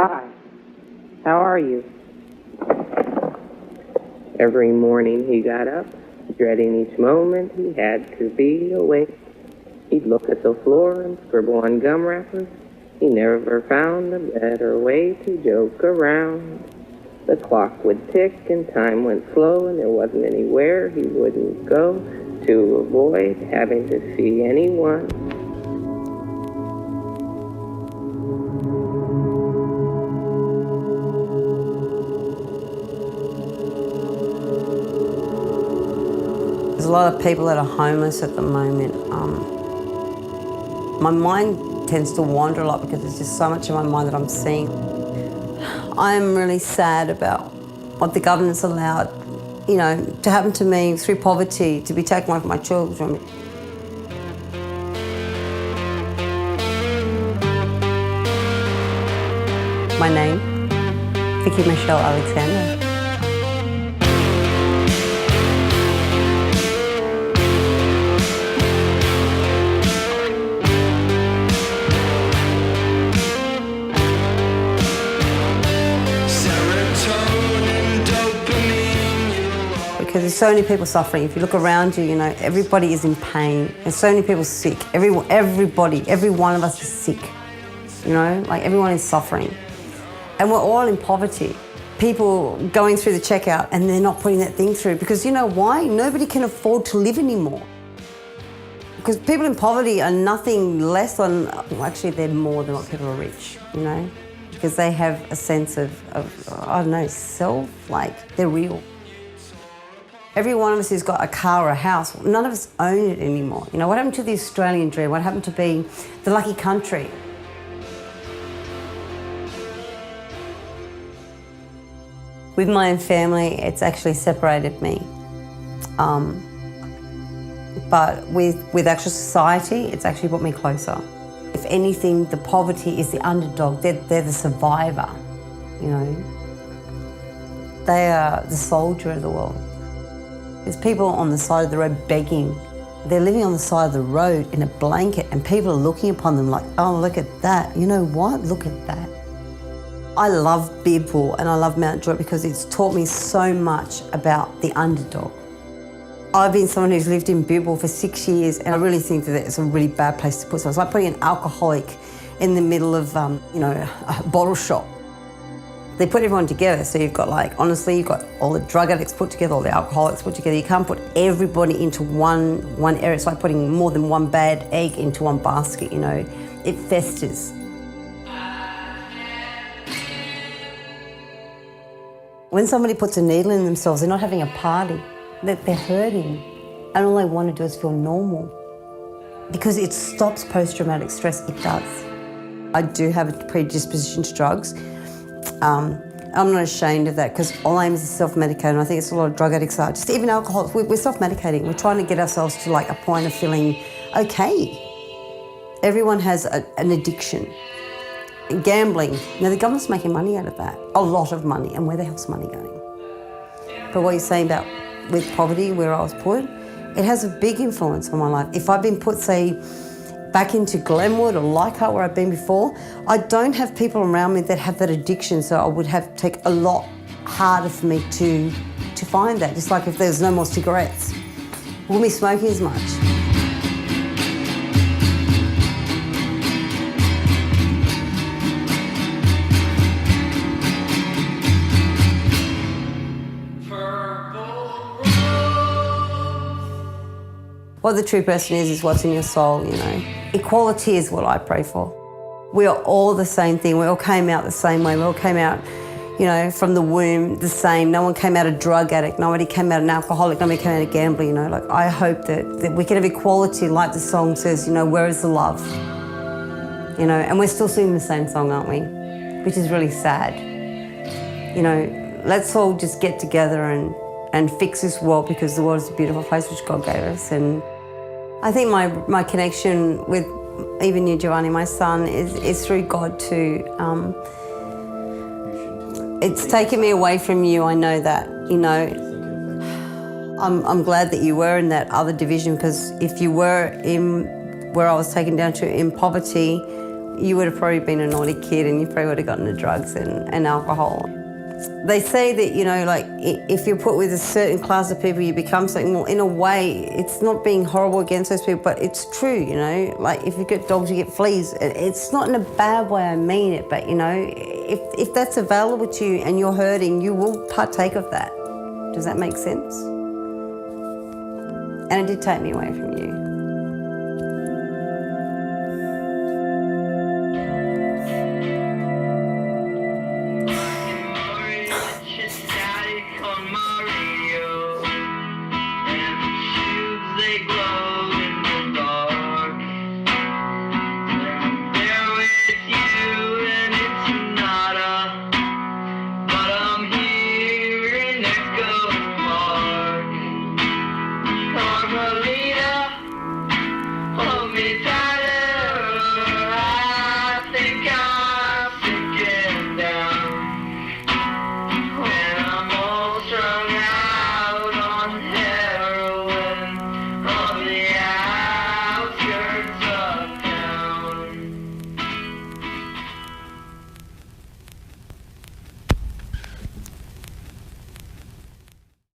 Hi, how are you? Every morning he got up, dreading each moment he had to be awake. He'd look at the floor and scribble on gum wrappers. He never found a better way to joke around. The clock would tick and time went slow, and there wasn't anywhere he wouldn't go to avoid having to see anyone. There's a lot of people that are homeless at the moment. My mind tends to wander a lot because there's just so much in my mind that I'm seeing. I'm really sad about what the government's allowed, to happen to me through poverty, to be taken away from my children. My name, Vicky Michelle Alexander. Because there's so many people suffering. If you look around you, everybody is in pain. There's so many people sick. Every one of us is sick. Everyone is suffering. And we're all in poverty. People going through the checkout and they're not putting that thing through because you know why? Nobody can afford to live anymore. Because people in poverty are nothing less than, well, actually they're more than what people are rich, because they have a sense of I don't know, self, they're real. Every one of us who's got a car or a house, none of us own it anymore. What happened to the Australian dream? What happened to being the lucky country? With my own family, it's actually separated me. But with actual society, it's actually brought me closer. If anything, the poverty is the underdog. They're the survivor, They are the soldier of the world. There's people on the side of the road begging. They're living on the side of the road in a blanket and people are looking upon them like, oh, look at that. You know what? Look at that. I love Bidwell and I love Mount Joy because it's taught me so much about the underdog. I've been someone who's lived in Bidwell for 6 years and I really think that it's a really bad place to put someone. It's like putting an alcoholic in the middle of, a bottle shop. They put everyone together, so you've got honestly, you've got all the drug addicts put together, all the alcoholics put together. You can't put everybody into one area. It's like putting more than one bad egg into one basket, It festers. When somebody puts a needle in themselves, they're not having a party. They're hurting, and all they want to do is feel normal. Because it stops post-traumatic stress, it does. I do have a predisposition to drugs. I'm not ashamed of that because all I am is self-medicating. I think it's a lot of drug addicts are. Just even alcoholics, we're self-medicating. We're trying to get ourselves to a point of feeling okay. Everyone has an addiction. Gambling, now the government's making money out of that. A lot of money, and where the hell's money going? But what you're saying about with poverty, where I was put, it has a big influence on my life. If I've been put, say, back into Glenwood or Leichhardt where I've been before, I don't have people around me that have that addiction, so I would have to take a lot harder for me to find that. Just like if there's no more cigarettes, I wouldn't be smoking as much. What the true person is what's in your soul, Equality is what I pray for. We are all the same thing. We all came out the same way. We all came out, from the womb the same. No one came out a drug addict. Nobody came out an alcoholic. Nobody came out a gambler, I hope that we can have equality like the song says, where is the love? And we're still singing the same song, aren't we? Which is really sad. Let's all just get together and fix this world because the world is a beautiful place which God gave us. And I think my connection with even you, Giovanni, my son, is through God too. It's taken me away from you, I know that, I'm glad that you were in that other division because if you were in where I was taken down to in poverty, you would have probably been a naughty kid and you probably would have gotten into drugs and alcohol. They say that, you know, like, if you're put with a certain class of people, you become something more. In a way, it's not being horrible against those people, but it's true, you know? Like, if you get dogs, you get fleas. It's not in a bad way, I mean it, but, you know, if that's available to you and you're hurting, you will partake of that. Does that make sense? And it did take me away from you.